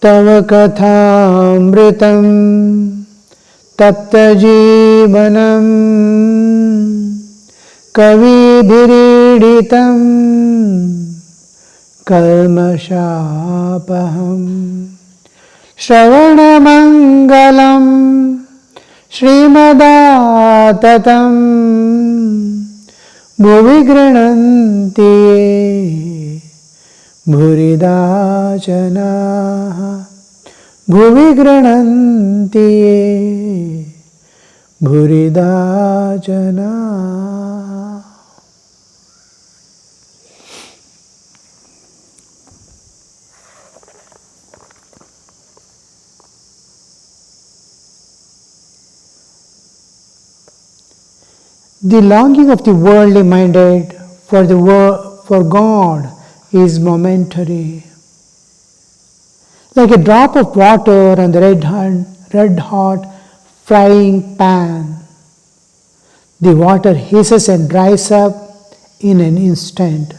Tava kathamritam tapta jeevanam kavibhiriditam kalmashapaham Shravanamangalam Srimadaatatam Bhuvi grananti Bhurida janaha Bhuvi grananti Bhurida janaha. The longing of the worldly minded for God is momentary. Like a drop of water on the red hot frying pan. The water hisses and dries up in an instant.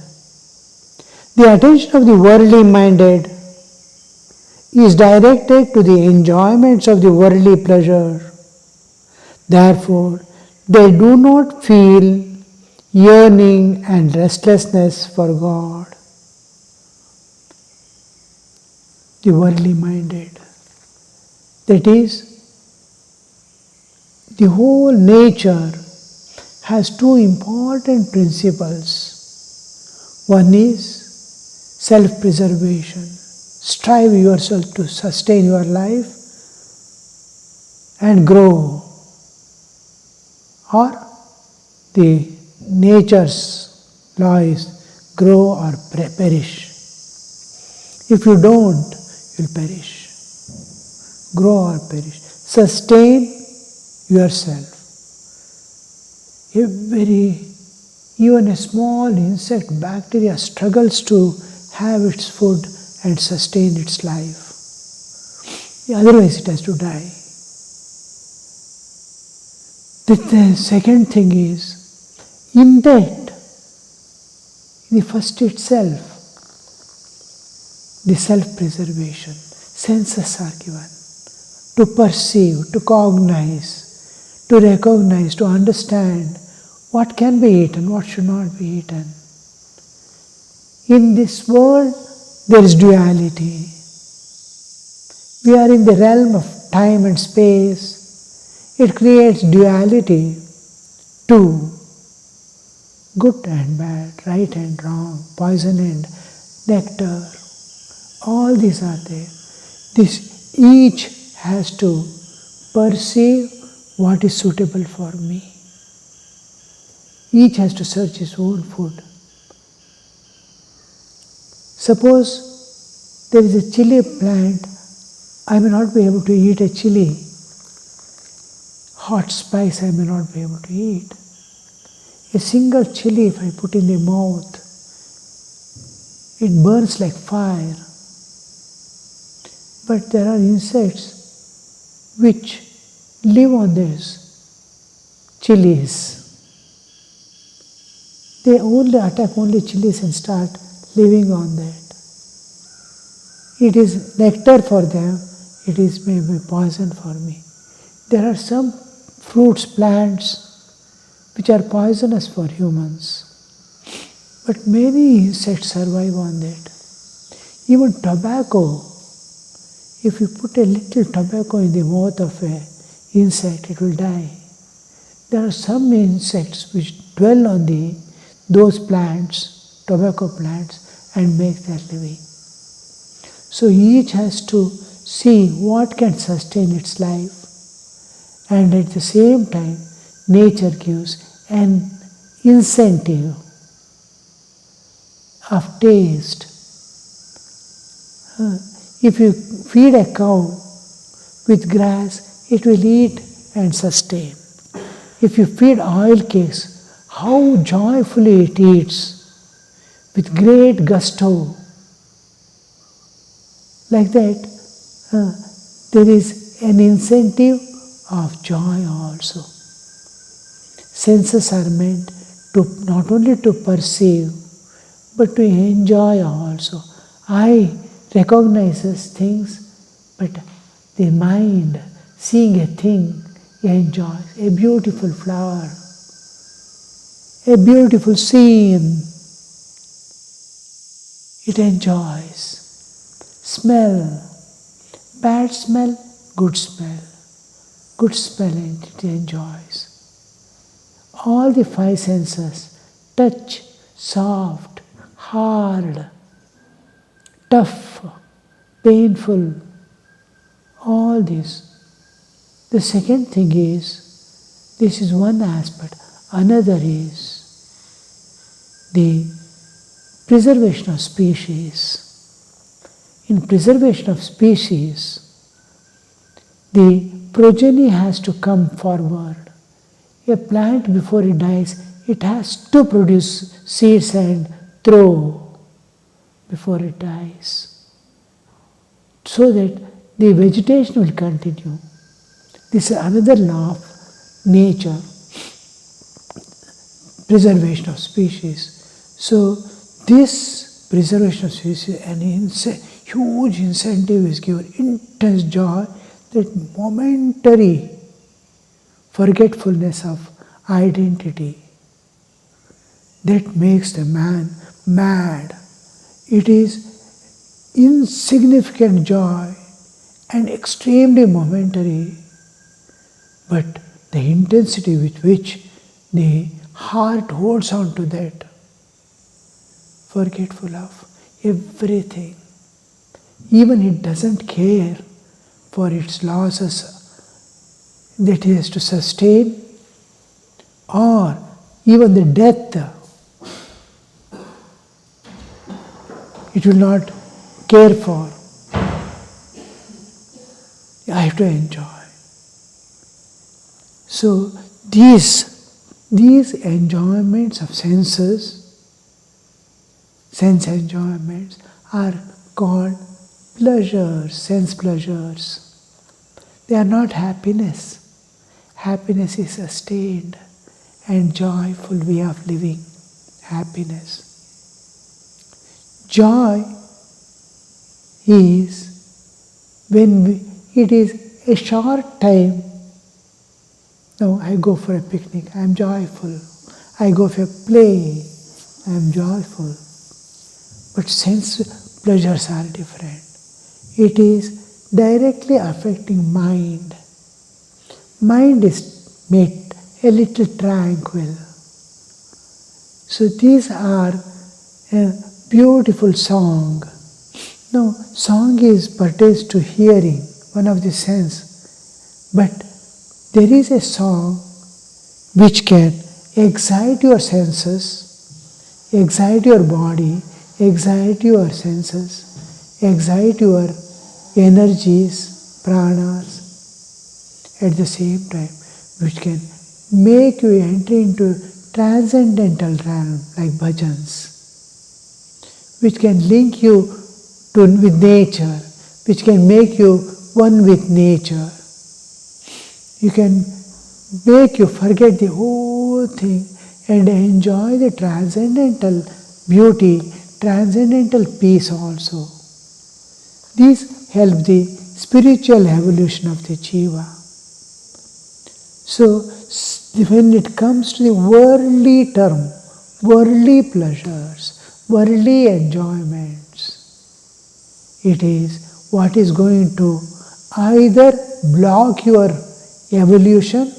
The attention of the worldly minded is directed to the enjoyments of the worldly pleasure. Therefore, they do not feel yearning and restlessness for God. The worldly minded. That is, the whole nature has two important principles. One is self-preservation. Strive yourself to sustain your life and grow. Or the nature's law is grow or perish. If you don't, you'll perish. Grow or perish. Sustain yourself. Even a small insect, bacteria struggles to have its food and sustain its life. Otherwise it has to die. The second thing is, in that, the first itself, the self-preservation, senses are given to perceive, to cognize, to recognize, to understand what can be eaten, what should not be eaten. In this world, there is duality. We are in the realm of time and space. It creates duality to good and bad, right and wrong, poison and nectar. All these are there. This each has to perceive what is suitable for me. Each has to search his own food. Suppose there is a chili plant, I may not be able to eat a chili. Hot spice I may not be able to eat. A single chili if I put in the mouth, it burns like fire. But there are insects which live on these chilies. They only attack only chilies and start living on that. It is nectar for them, it is maybe poison for me. There are some fruits, plants which are poisonous for humans. But many insects survive on that. Even tobacco, if you put a little tobacco in the mouth of an insect, it will die. There are some insects which dwell on those plants, tobacco plants, and make their living. So each has to see what can sustain its life, and at the same time, nature gives an incentive of taste. If you feed a cow with grass, it will eat and sustain. If you feed oil cakes, how joyfully it eats, with great gusto. Like that, there is an incentive of joy also. Senses are meant to not only to perceive, but to enjoy also. Eye recognizes things, but the mind, seeing a thing, enjoys. A beautiful flower, a beautiful scene, it enjoys. Smell, bad smell, good smell. Good smell and it enjoys. All the five senses, touch, soft, hard, tough, painful, all this. The second thing is, this is one aspect. Another is the preservation of species. In preservation of species, the progeny has to come forward. A plant, before it dies, it has to produce seeds and throw before it dies, so that the vegetation will continue. This is another law of nature, preservation of species. So this preservation of species, an huge incentive is given, intense joy, that momentary forgetfulness of identity that makes the man mad. It is insignificant joy and extremely momentary, but the intensity with which the heart holds on to that, forgetful of everything. Even it doesn't care for its losses that it has to sustain, or even the death, it will not care for. I have to enjoy. So these enjoyments of senses, sense enjoyments, are called pleasures, sense pleasures. They are not happiness. Happiness is sustained and joyful way of living. Happiness. Joy is when it is a short time. No, I go for a picnic, I am joyful. I go for a play, I am joyful. But sense pleasures are different. It is directly affecting mind. Mind is made a little tranquil. So these are a beautiful song. No, song pertains to hearing, one of the sense. But there is a song which can excite your senses, excite your body, excite your senses, excite your energies, pranas, at the same time, which can make you enter into transcendental realm like bhajans, which can link you with nature, which can make you one with nature. You can make you forget the whole thing and enjoy the transcendental beauty, transcendental peace also. These help the spiritual evolution of the jiva. So, when it comes to the worldly term, worldly pleasures, worldly enjoyments, it is what is going to either block your evolution.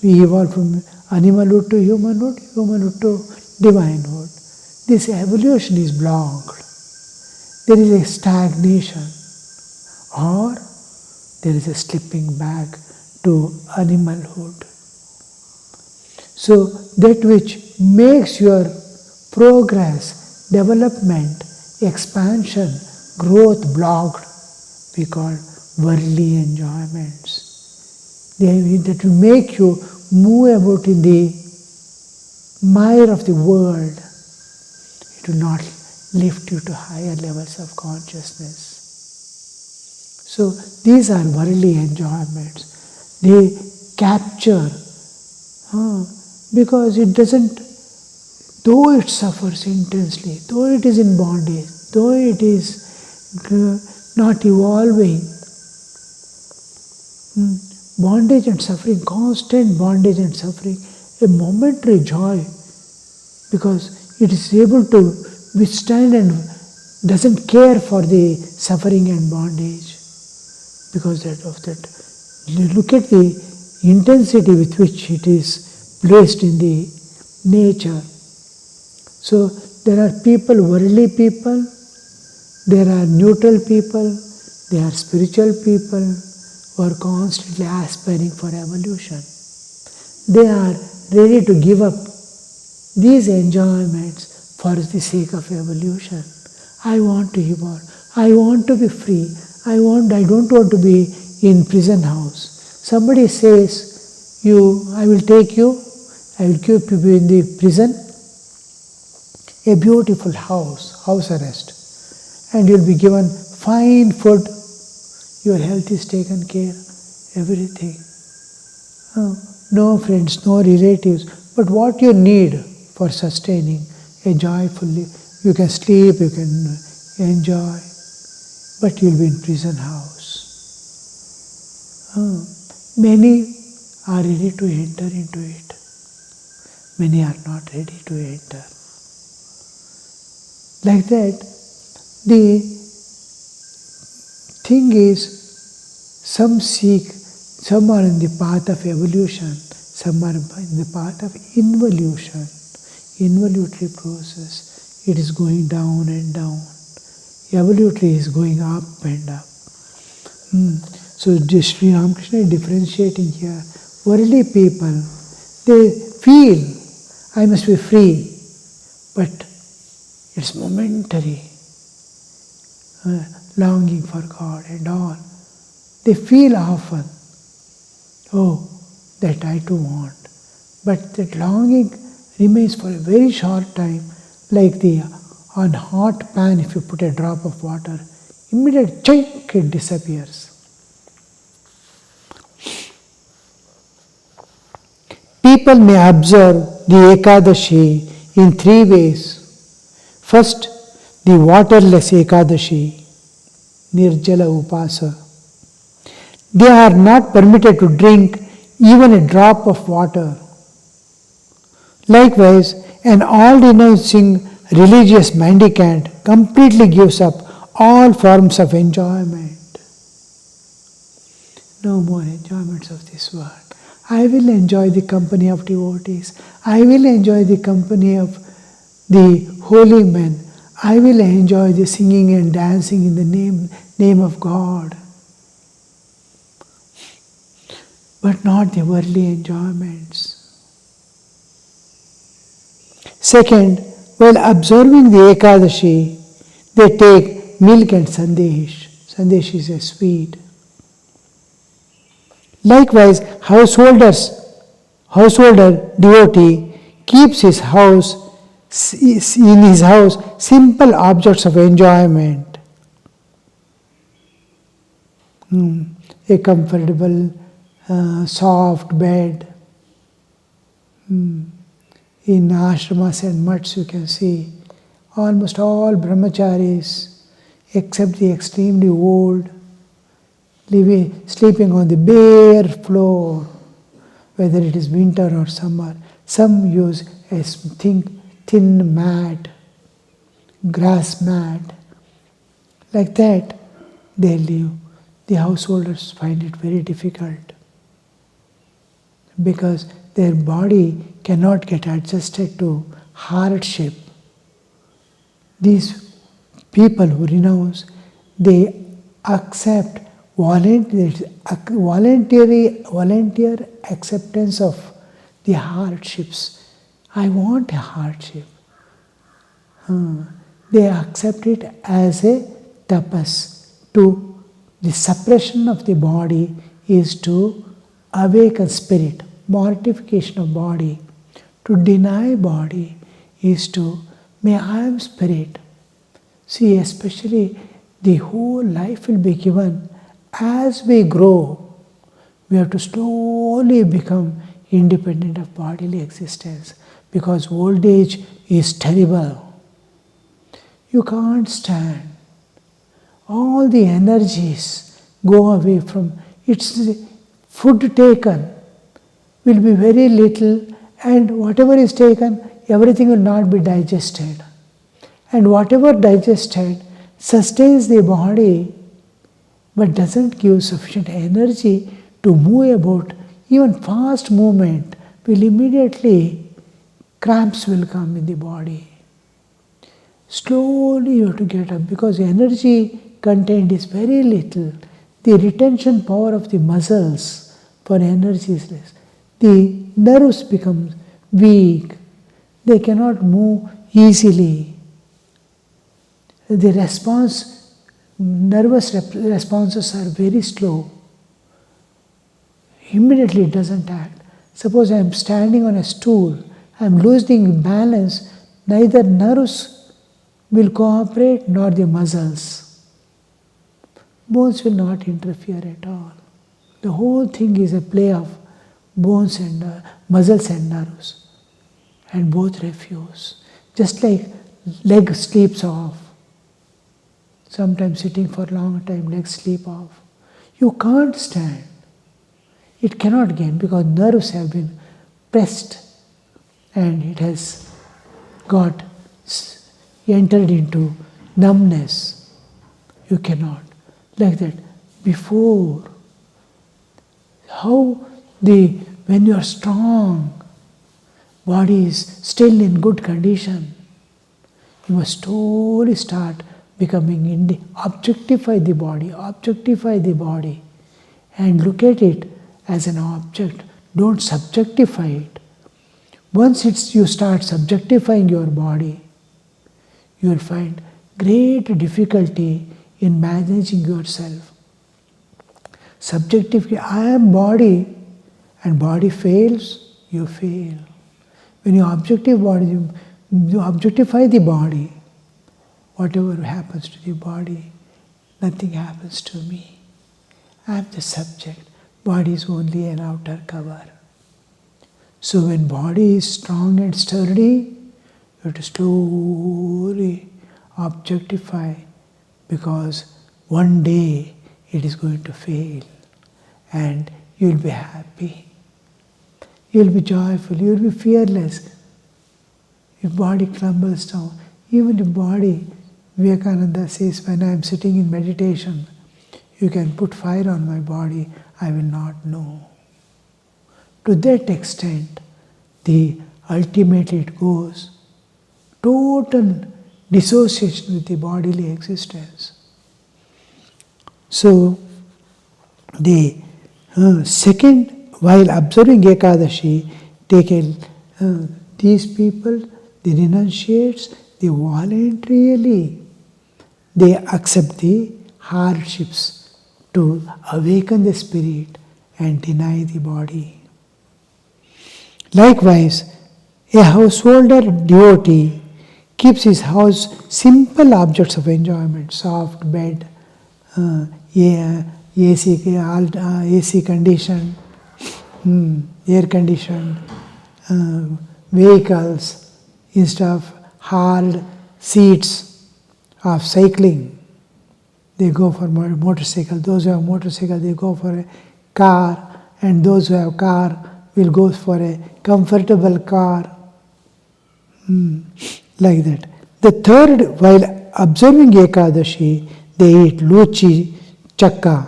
We evolve from animalhood to humanhood, humanhood to divinehood. This evolution is blocked. There is a stagnation, or there is a slipping back to animalhood. So that which makes your progress, development, expansion, growth blocked, we call worldly enjoyments. That will make you move about in the mire of the world. It will not lift you to higher levels of consciousness. So these are worldly enjoyments. They capture, because it doesn't, though it suffers intensely, though it is in bondage, though it is not evolving, bondage and suffering, constant bondage and suffering, a momentary joy, because it is able to withstand and doesn't care for the suffering and bondage. Because of that, look at the intensity with which it is placed in the nature. So there are people, worldly people, there are neutral people, there are spiritual people who are constantly aspiring for evolution. They are ready to give up these enjoyments for the sake of evolution. I want to evolve. I want to be free. I don't want to be in prison house. Somebody says, I will take you, I will keep you in the prison, a beautiful house arrest, and you'll be given fine food, your health is taken care, everything. No friends, no relatives, but what you need for sustaining a joyful life. You can sleep, you can enjoy, but you'll be in prison house. Many are ready to enter into it. Many are not ready to enter. Like that, the thing is, some seek, some are in the path of evolution, some are in the path of involution, involutory process. It is going down and down. Evolutory is going up and up. So Sri Ramakrishna is differentiating here. Worldly people, they feel, I must be free, but it's momentary. Longing for God and all. They feel often, that I too want. But that longing remains for a very short time, like on hot pan, if you put a drop of water, immediate chink, it disappears. People may observe the Ekadashi in three ways. First, the waterless Ekadashi, Nirjala Upasa. They are not permitted to drink even a drop of water. Likewise, an all-renouncing religious mendicant completely gives up all forms of enjoyment. No more enjoyments of this world. I will enjoy the company of devotees. I will enjoy the company of the holy men. I will enjoy the singing and dancing in the name of God. But not the worldly enjoyments. Second, while observing the Ekadashi, they take milk and sandesh. Sandesh is a sweet. Likewise, householder devotee keeps in his house simple objects of enjoyment. A comfortable, soft bed. In ashramas and mutts you can see almost all brahmacharis, except the extremely old, sleeping on the bare floor, whether it is winter or summer. Some use a thin mat, grass mat. Like that they live. The householders find it very difficult because their body cannot get adjusted to hardship. These people who renounce, they accept volunteer acceptance of the hardships. I want a hardship. They accept it as a tapas. The suppression of the body is to awaken spirit. Mortification of body. To deny body is to, may I am spirit. See, especially the whole life will be given as we grow. We have to slowly become independent of bodily existence, because old age is terrible. You can't stand. All the energies go away from its food taken will be very little, and whatever is taken, everything will not be digested. And whatever digested sustains the body but doesn't give sufficient energy to move about. Even fast movement will immediately, cramps will come in the body. Slowly you have to get up, because energy contained is very little. The retention power of the muscles for energy is less. The nerves become weak. They cannot move easily. The nervous responses are very slow. Immediately it doesn't act. Suppose I am standing on a stool, I am losing balance, neither nerves will cooperate nor the muscles. Bones will not interfere at all. The whole thing is a play of bones and muscles and nerves, and both refuse. Just like leg sleeps off. Sometimes sitting for a long time, legs sleep off. You can't stand. It cannot gain, because nerves have been pressed and it has got entered into numbness. You cannot. Like that. Before, when you are strong, body is still in good condition, you must slowly start becoming objectify the body, and look at it as an object. Don't subjectify it. Once you start subjectifying your body, you will find great difficulty in managing yourself. Subjectively, I am body, and body fails, you fail. When you objectify the body, whatever happens to the body, nothing happens to me. I am the subject. Body is only an outer cover. So when body is strong and sturdy, you have to slowly objectify, because one day it is going to fail and you will be happy. You will be joyful, you will be fearless. If body crumbles down, even if body, Vinayakananda says, when I am sitting in meditation, you can put fire on my body, I will not know. To that extent, ultimately it goes, total dissociation with the bodily existence. So, the second, while observing Ekadashi, these people, the renunciates, they voluntarily, they accept the hardships to awaken the spirit and deny the body. Likewise, a householder devotee keeps his house simple objects of enjoyment, soft bed, AC conditioned, air conditioned, vehicles, instead of hard seats of cycling. They go for motorcycle. Those who have motorcycle, they go for a car, and those who have car will go for a comfortable car. Like that. The third, while observing Ekadashi, they eat luchi, chakka.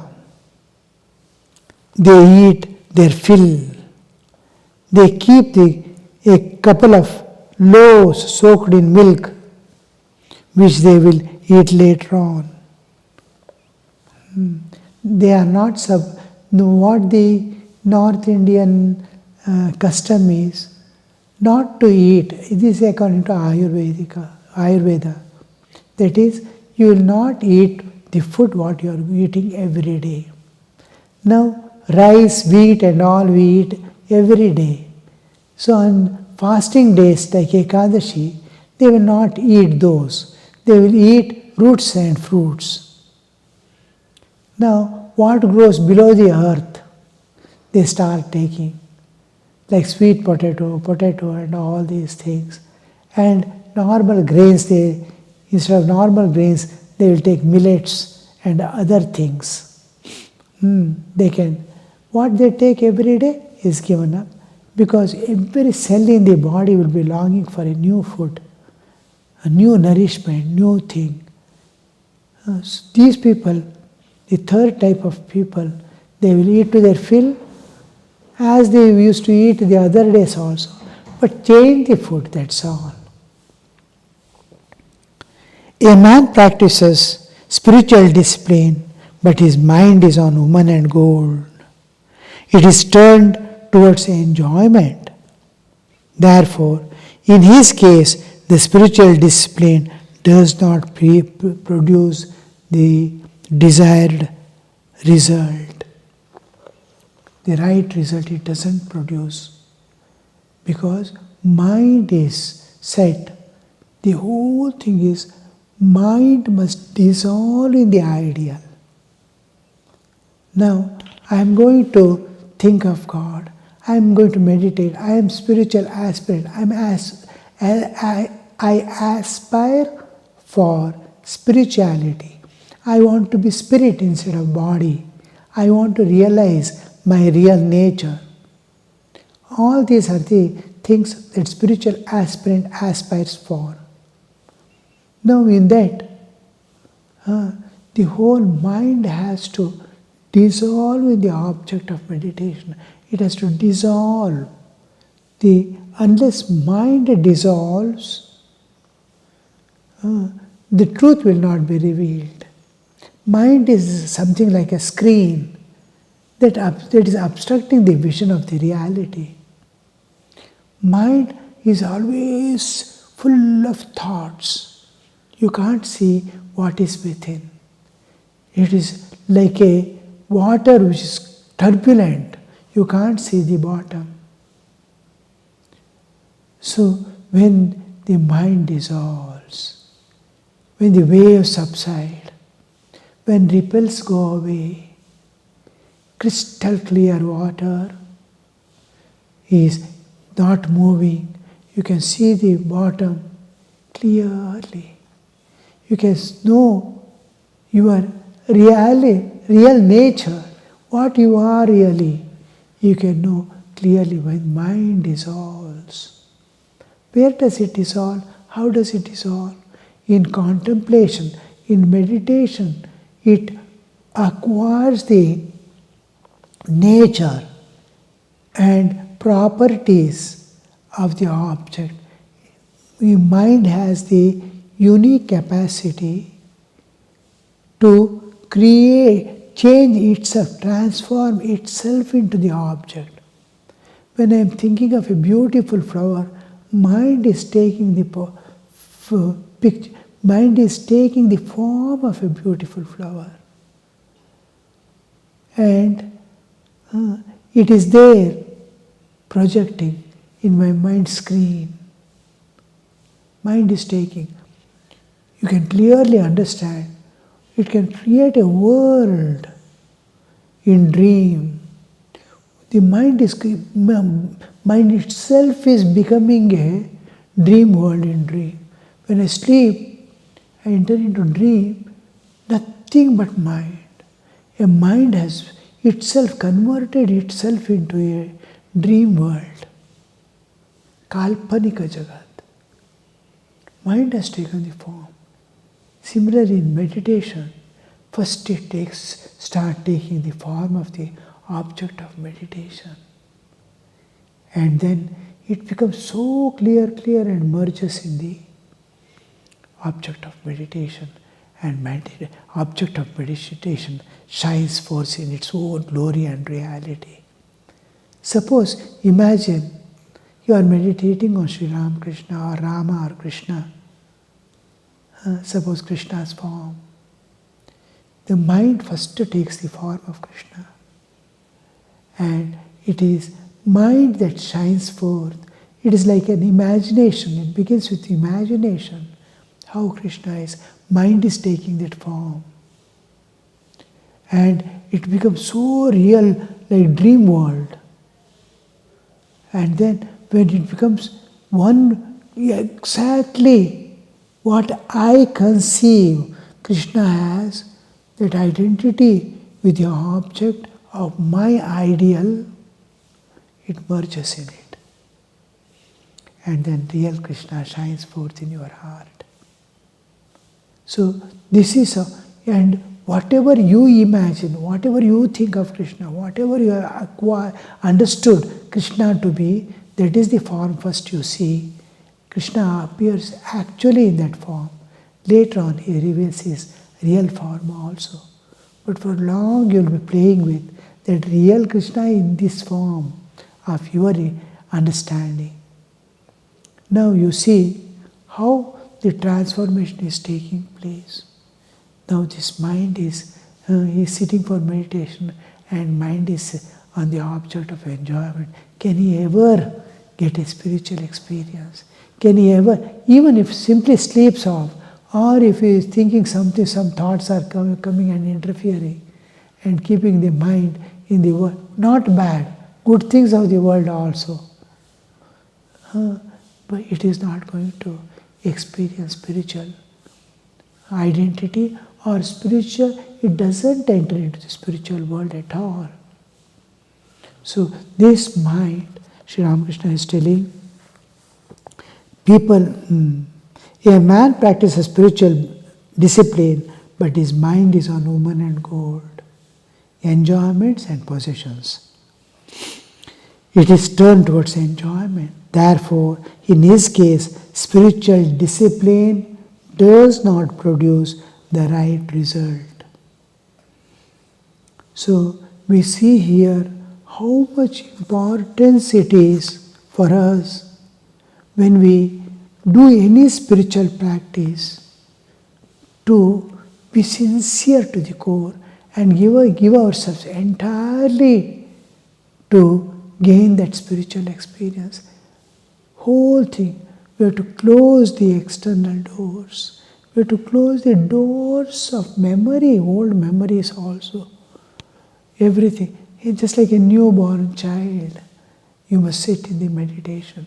They eat their fill. They keep a couple of loaves soaked in milk, which they will eat later on. They are not what the North Indian custom is, not to eat. It is according to Ayurveda. That is, you will not eat the food what you are eating every day. Now, rice, wheat and all we eat every day. So on fasting days like Ekadashi, they will not eat those. They will eat roots and fruits. Now, what grows below the earth? they start taking, like sweet potato and all these things. And normal grains, instead of normal grains, they will take millets and other things. They can, what they take every day is given up, because every cell in the body will be longing for a new food, a new nourishment, new thing. So these people, the third type of people, they will eat to their fill, as they used to eat the other days also, but change the food, that's all. A man practices spiritual discipline, but his mind is on woman and gold. It is turned towards enjoyment. Therefore, in his case, the spiritual discipline does not produce the desired result. The right result it doesn't produce, because mind is set. The whole thing is mind must dissolve in the ideal. Now, I am going to think of God. I am going to meditate. I am spiritual aspirant. I aspire for spirituality. I want to be spirit instead of body. I want to realize my real nature. All these are the things that spiritual aspirant aspires for. Now in that, the whole mind has to dissolve in the object of meditation. It has to dissolve. Unless mind dissolves, the truth will not be revealed. Mind is something like a screen that is obstructing the vision of the reality. Mind is always full of thoughts. You can't see what is within. It is like a water which is turbulent. You can't see the bottom. So when the mind dissolves, when the waves subside, when ripples go away, crystal clear water is not moving. You can see the bottom clearly. You can know your real nature, what you are really. You can know clearly when mind dissolves. Where does it dissolve? How does it dissolve? In contemplation, in meditation, it acquires the nature and properties of the object. The mind has the unique capacity to create, change itself, transform itself into the object. When I am thinking of a beautiful flower, mind is taking the picture. Mind is taking the form of a beautiful flower. And it is there, projecting in my mind screen. Mind is taking. You can clearly understand. It can create a world in dream. The mind itself is becoming a dream world in dream. When I sleep, I enter into dream, nothing but mind. A mind has itself converted itself into a dream world. Kalpanika Jagat. Mind has taken the form. Similarly in meditation, first it start taking the form of the object of meditation. And then it becomes so clear and merges in the object of meditation. And object of meditation shines forth in its own glory and reality. Suppose, imagine you are meditating on Sri Ramakrishna or Rama or Krishna. Suppose Krishna's form. The mind first takes the form of Krishna. And it is mind that shines forth. It is like an imagination. It begins with imagination. How Krishna is. Mind is taking that form. And it becomes so real, like dream world. And then when it becomes one, exactly what I conceive Krishna has, that identity with the object of my ideal, it merges in it. And then real Krishna shines forth in your heart. So this is and whatever you imagine, whatever you think of Krishna, whatever you have understood Krishna to be, that is the form first you see. Krishna appears actually in that form. Later on he reveals his real form also. But for long you will be playing with that real Krishna in this form of your understanding. Now you see how the transformation is taking place. Now this mind is sitting for meditation and mind is on the object of enjoyment. Can he ever get a spiritual experience? Can he ever, even if simply sleeps off, or if he is thinking something, some thoughts are coming and interfering and keeping the mind in the world, not bad, good things of the world also. But it is not going to experience spiritual identity or spiritual, it doesn't enter into the spiritual world at all. So this mind, Sri Ramakrishna is telling, people, a man practices spiritual discipline, but his mind is on woman and gold, enjoyments and possessions. It is turned towards enjoyment. Therefore, in his case, spiritual discipline does not produce the right result. So, we see here how much importance it is for us when we do any spiritual practice to be sincere to the core and give ourselves entirely to gain that spiritual experience. Whole thing, we have to close the external doors. We have to close the doors of memory, old memories also. Everything. It's just like a newborn child. You must sit in the meditation.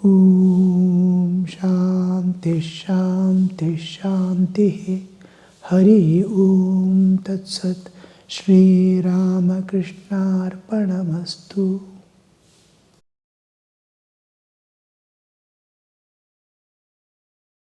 Om Shanti Shanti Shanti Hari Om Tat Sat Shri Ramakrishna Arpanamastu.